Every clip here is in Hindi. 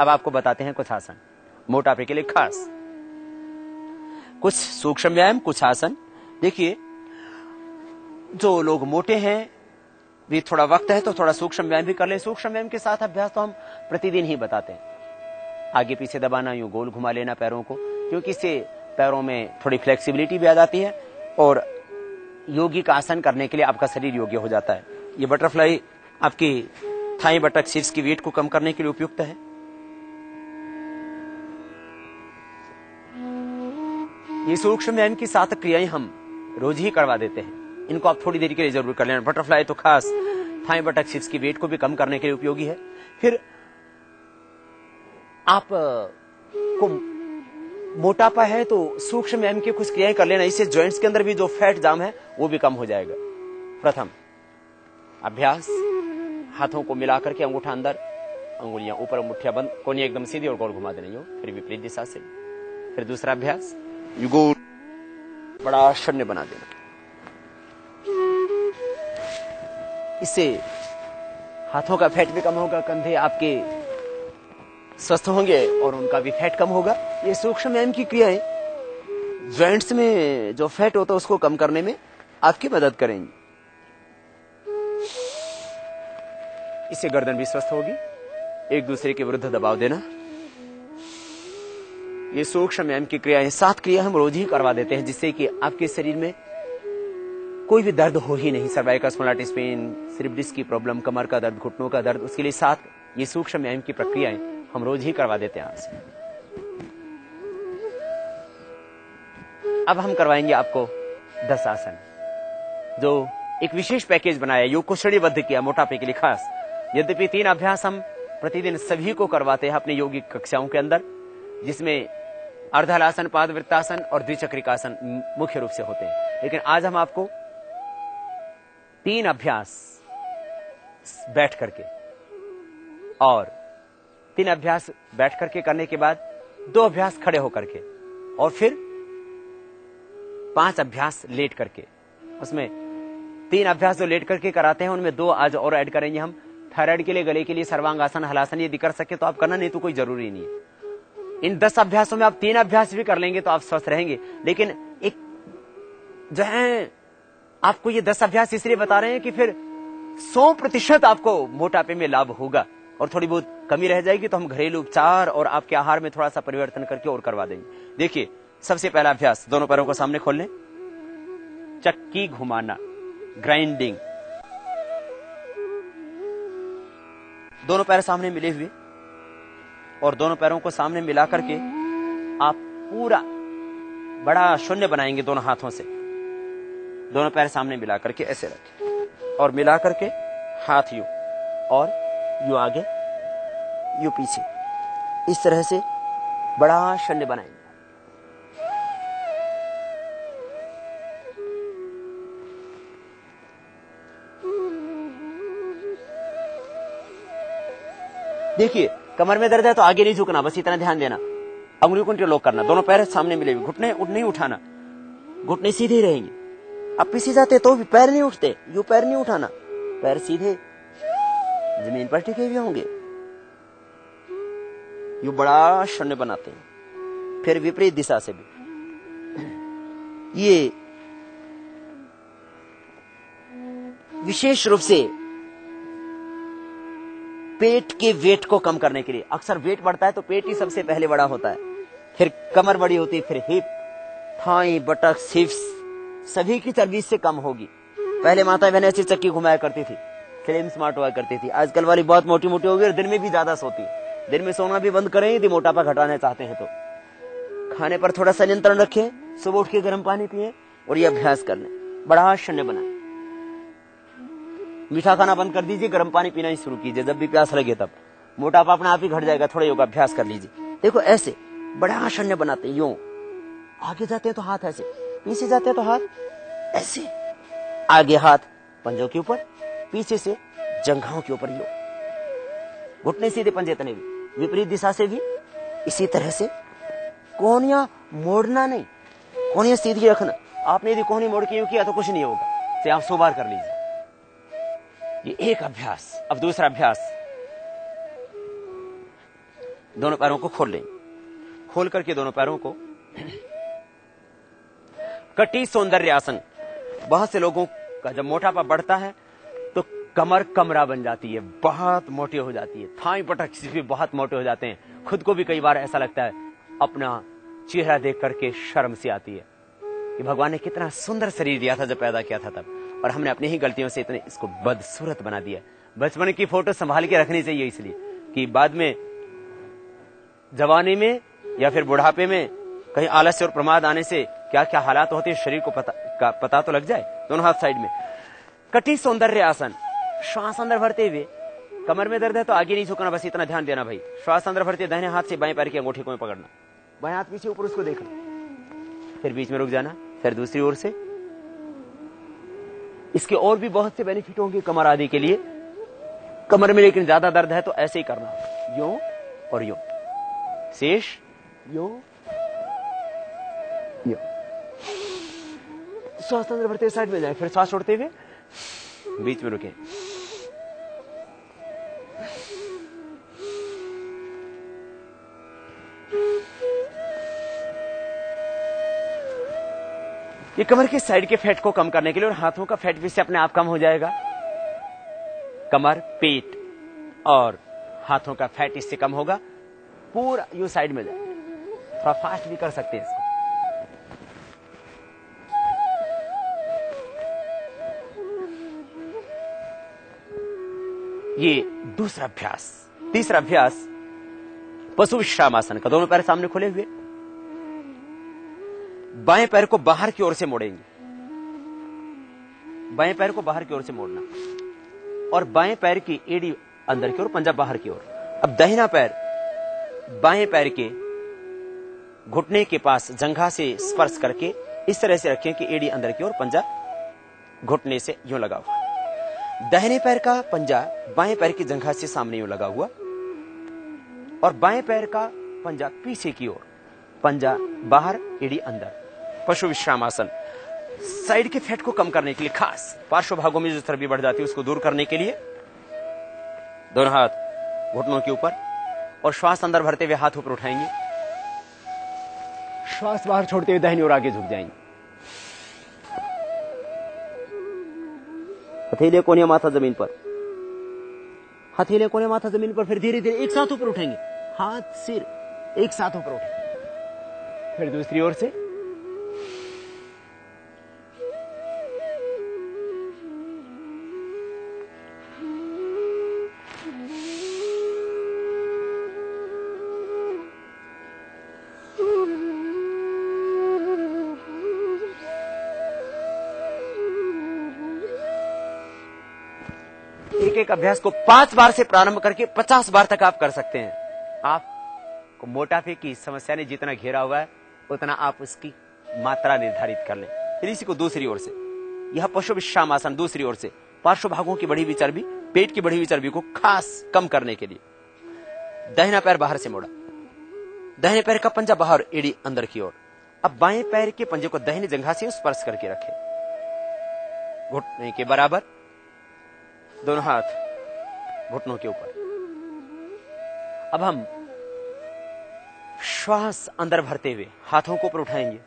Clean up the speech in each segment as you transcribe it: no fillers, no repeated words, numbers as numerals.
अब आपको बताते हैं कुछ आसन मोटापे के लिए खास, कुछ सूक्ष्म व्यायाम, कुछ आसन। देखिए, जो लोग मोटे हैं भी थोड़ा वक्त है तो थोड़ा सूक्ष्म व्यायाम भी कर ले। सूक्ष्म व्यायाम के साथ अभ्यास तो हम प्रतिदिन ही बताते हैं। आगे पीछे दबाना, यूं गोल घुमा लेना पैरों को, क्योंकि इससे पैरों में थोड़ी फ्लेक्सिबिलिटी भी आ जाती है और योगी का आसन करने के लिए आपका शरीर योग्य हो जाता है। ये बटरफ्लाई आपकी थाई बटक शीर्ष की वेट को कम करने के लिए उपयुक्त है। ये सूक्ष्म व्यायाम की 7 क्रियाएं हम रोज ही करवा देते हैं, इनको आप थोड़ी देर के लिए जरूर कर लेना। बटरफ्लाई तो खास थाई बटक शीर्ष की वेट को भी कम करने के लिए उपयोगी है। फिर आप को मोटापा है तो सूक्ष्म व्यायाम की कुछ क्रियाएं कर लेना, इससे जॉइंट्स के अंदर भी जो फैट जाम है वो भी कम हो जाएगा। प्रथम अभ्यास, हाथों को मिलाकर के अंगूठा अंदर, अंगुलियां ऊपर, मुट्ठियां बंद, कोनी एकदम सीधी और गोल घुमा देना, फिर विपरीत दिशा से। फिर दूसरा अभ्यास, गोल बड़ा शून्य बना देना। इससे हाथों का फैट भी कम होगा, कंधे आपके स्वस्थ होंगे और उनका भी फैट कम होगा। ये सूक्ष्म व्यायाम की क्रियाएं जॉइंट्स में जो फैट होता है उसको कम करने में आपकी मदद करेंगी। इससे गर्दन भी स्वस्थ होगी। एक दूसरे के विरुद्ध दबाव देना, ये सूक्ष्म व्यायाम की क्रियाएं 7 क्रिया हम रोज ही करवा देते हैं, जिससे कि आपके शरीर में कोई भी दर्द हो ही नहीं। Cervical spondylitis pain, slip disc की प्रॉब्लम, कमर का दर्द, घुटनों का दर्द, उसके लिए 7 ये सूक्ष्म व्यायाम की प्रक्रियाएं हम रोज ही करवा देते हैं आपसे। अब हम करवाएंगे आपको 10 आसन, जो एक विशेष पैकेज बनाया, योग को श्रेणीबद्ध किया मोटापे के लिए खास। यद्यपि 3 अभ्यास हम प्रतिदिन सभी को करवाते हैं अपनी योगिक कक्षाओं के अंदर, जिसमें अर्धहलासन, पादवृत्तासन और द्विचक्रिकासन मुख्य रूप से होते हैं, लेकिन आज हम आपको 3 अभ्यास बैठ करके और 3 अभ्यास बैठ करके करने के बाद 2 अभ्यास खड़े होकर के और फिर 5 अभ्यास लेट करके, उसमें 3 अभ्यास जो लेट करके कराते हैं उनमें 2 आज और ऐड करेंगे हम। थायराइड के लिए, गले के लिए सर्वांगासन, हलासन यदि कर सके तो आप करना, नहीं तो कोई जरूरी नहीं है। इन 10 अभ्यासों में आप 3 अभ्यास भी कर लेंगे तो आप स्वस्थ रहेंगे। लेकिन एक जो है आपको ये 10 अभ्यास इसलिए बता रहे हैं कि फिर 100% आपको मोटापे में लाभ होगा और थोड़ी बहुत कमी रह जाएगी तो हम घरेलू उपचार और आपके आहार में थोड़ा सा परिवर्तन करके और करवा देंगे। देखिए, सबसे पहला अभ्यास, दोनों पैरों को सामने खोल लें, चक्की घुमाना, ग्राइंडिंग। दोनों पैर सामने मिले हुए और दोनों पैरों को सामने मिला करके आप पूरा बड़ा शून्य बनाएंगे दोनों हाथों से। दोनों पैर सामने मिला करके ऐसे रखें और मिला करके हाथ यूं और यूं आगे, यूं पीछे, इस तरह से बड़ा शून्य बनाएंगे। देखिए, कमर में दर्द है तो आगे नहीं झुकना, बस इतना ध्यान देना। अंगुली को लॉक करना, दोनों पैर सामने मिले हुए, घुटने नहीं उठाना, घुटने सीधे रहेंगे। अब पीछे जाते तो भी पैर नहीं उठते, यूं पैर नहीं उठाना, पैर सीधे जमीन पर टिके हुए होंगे। यूं बड़ा शून्य बनाते हैं। फिर विपरीत दिशा से भी ये विशेष रूप से पेट के वेट को कम करने के लिए। अक्सर वेट बढ़ता है तो पेट ही सबसे पहले बड़ा होता है, फिर कमर बड़ी होती है, फिर हिप, थाई, बटक, हिप्स, सभी की चर्बी से कम होगी। पहले माता बहन ऐसी चक्की घुमाया करती थी, स्लिम स्मार्ट हुआ करती थी। आजकल वाली बहुत मोटी मोटी हो गई और दिन में भी ज्यादा सोती। दिन में सोना भी बंद करें यदि मोटापा घटाना चाहते हैं तो। खाने पर थोड़ा सा नियंत्रण रखें, सुबह उठ के गर्म पानी पिए और ये अभ्यास कर लें। बड़ा शून्य बना, मीठा खाना बंद कर दीजिए, गर्म पानी पीना ही शुरू कीजिए जब भी प्यास लगे तब। मोटापा अपने आप ही घट जाएगा। थोड़ा योगा अभ्यास कर लीजिए। देखो, ऐसे बड़ा शून्य बनाते हैं, यूं आगे जाते हैं तो हाथ ऐसे, पीछे जाते हैं तो हाथ ऐसे, आगे हाथ पंजों के ऊपर, पीछे से जंघाओं के ऊपर, यूं घुटने सीधे, पंजे तने भी। विपरीत दिशा से भी इसी तरह से। कोहनियां मोड़ना नहीं, कोहनियां सीधी रखना। आपने यदि कोहनी मोड़ के यूं किया तो कुछ नहीं होगा, तो आप 100 बार कर लीजिए। ये एक अभ्यास। अब दूसरा अभ्यास, दोनों पैरों को खोल लें। खोल करके दोनों पैरों को कटी सौंदर्य आसन। बहुत से लोगों का जब मोटापा बढ़ता है तो कमर कमरा बन जाती है, बहुत मोटी हो जाती है, थाई पटक भी बहुत मोटे हो जाते हैं। खुद को भी कई बार ऐसा लगता है, अपना चेहरा देख करके शर्म सी आती है कि भगवान ने कितना सुंदर शरीर दिया था जब पैदा किया था तब, और हमने अपनी ही गलतियों से इतने इसको बदसूरत बना दिया। बचपन की फोटो संभाल के रखनी चाहिए, इसलिए कि बाद में जवानी में या फिर बुढ़ापे में कहीं आलस्य और प्रमाद आने से क्या क्या हालात होते हैं शरीर को पता तो लग जाए। दोनों हाथ साइड में। कटी सौंदर्य आसन। श्वास अंदर भरते हुए, कमर में दर्द है तो आगे नहीं झुकना, बस इतना ध्यान देना भाई। श्वास अंदर भरते दाहिने हाथ से बाएं पैर की अंगूठी को पकड़ना, बाएं हाथ पीछे ऊपर उसको देखना, फिर बीच में रुक जाना, फिर दूसरी ओर से। इसके और भी बहुत से बेनिफिट होंगे कमर आदि के लिए। कमर में लेकिन ज्यादा दर्द है तो ऐसे ही करना, यूं और यूं, शेष यूं यूं। श्वास अंदर भरते साइड में जाए, फिर श्वास छोड़ते हुए बीच में रुके। ये कमर के साइड के फैट को कम करने के लिए, और हाथों का फैट भी इससे अपने आप कम हो जाएगा। कमर, पेट और हाथों का फैट इससे कम होगा। पूरा यू साइड में जाए, थोड़ा फास्ट भी कर सकते हैं इसको। ये दूसरा अभ्यास। तीसरा अभ्यास पशु विश्राम आसन का। दोनों पैर सामने खोले हुए, बाएं पैर को बाहर की ओर से मोड़ेंगे। बाएं पैर को बाहर की ओर से मोड़ना, और बाएं पैर की एड़ी अंदर की ओर, पंजा बाहर की ओर। अब दाहिना पैर बाएं पैर के घुटने के पास जंघा से स्पर्श करके इस तरह से रखें कि एड़ी अंदर की ओर, पंजा घुटने से यूं लगा हुआ। दाहिने पैर का पंजा बाएं पैर की जंघा से सामने यूं लगा हुआ, और बाएं पैर का पंजा पीछे की ओर, पंजा बाहर, एड़ी अंदर। पशु विश्राम आसन। साइड के फैट को कम करने के लिए, खास पार्श्व भागों में जो चर्बी बढ़ जाती है उसको दूर करने के लिए, दोनों हाथ घुटनों के ऊपर, और श्वास अंदर भरते हुए हाथ ऊपर उठाएंगे। श्वास बाहर छोड़ते हुए दाहिनी ओर आगे झुक जाएंगे। हथेली कोने माथा जमीन पर, हथेली कोने माथा जमीन पर। फिर धीरे धीरे एक साथ ऊपर उठेंगे, हाथ सिर एक साथ ऊपर उठेंगे। फिर दूसरी ओर से। एक एक अभ्यास को 5 बार से प्रारंभ करके 50 बार तक आप कर सकते हैं। आपको मोटापे की समस्या ने जितना घेरा हुआ है उतना आप उसकी मात्रा निर्धारित कर लें। फिर इसी को दूसरी ओर से, यह पशु विश्राम आसन दूसरी ओर से, पार्श्व भागों की बढ़ी हुई चर्बी, पेट की बढ़ी हुई चर्बी को खास कम करने के लिए। दाहिना पैर बाहर से मोड़ा, दाहिने पैर का पंजा बाहर, एड़ी अंदर की ओर। अब बाएं पैर के पंजे को दाहिनी जंघा से स्पर्श करके रखें, घुटने के बराबर, दोनों हाथ घुटनों के ऊपर। अब हम श्वास अंदर भरते हुए हाथों को ऊपर उठाएंगे,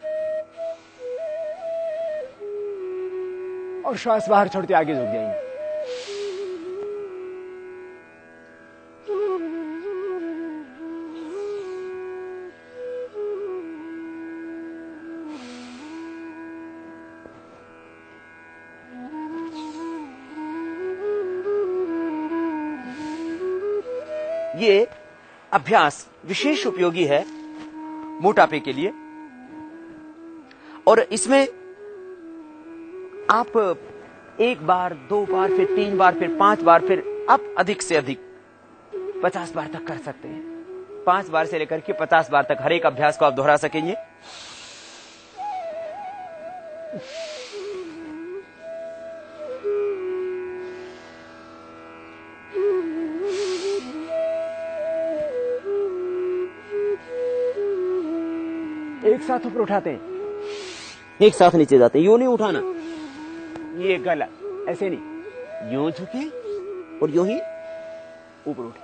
और श्वास बाहर छोड़ते आगे झुक जाएंगे। ये अभ्यास विशेष उपयोगी है मोटापे के लिए, और इसमें आप 1 बार, 2 बार, फिर 3 बार, फिर 5 बार, फिर अब अधिक से अधिक 50 बार तक कर सकते हैं। 5 बार से लेकर के 50 बार तक हर एक अभ्यास को आप दोहरा सकेंगे। एक साथ ऊपर उठाते हैं, एक साथ नीचे जाते हैं। यूं नहीं उठाना, ये गलत, ऐसे नहीं, यूं झुके और यूं ही ऊपर उठे।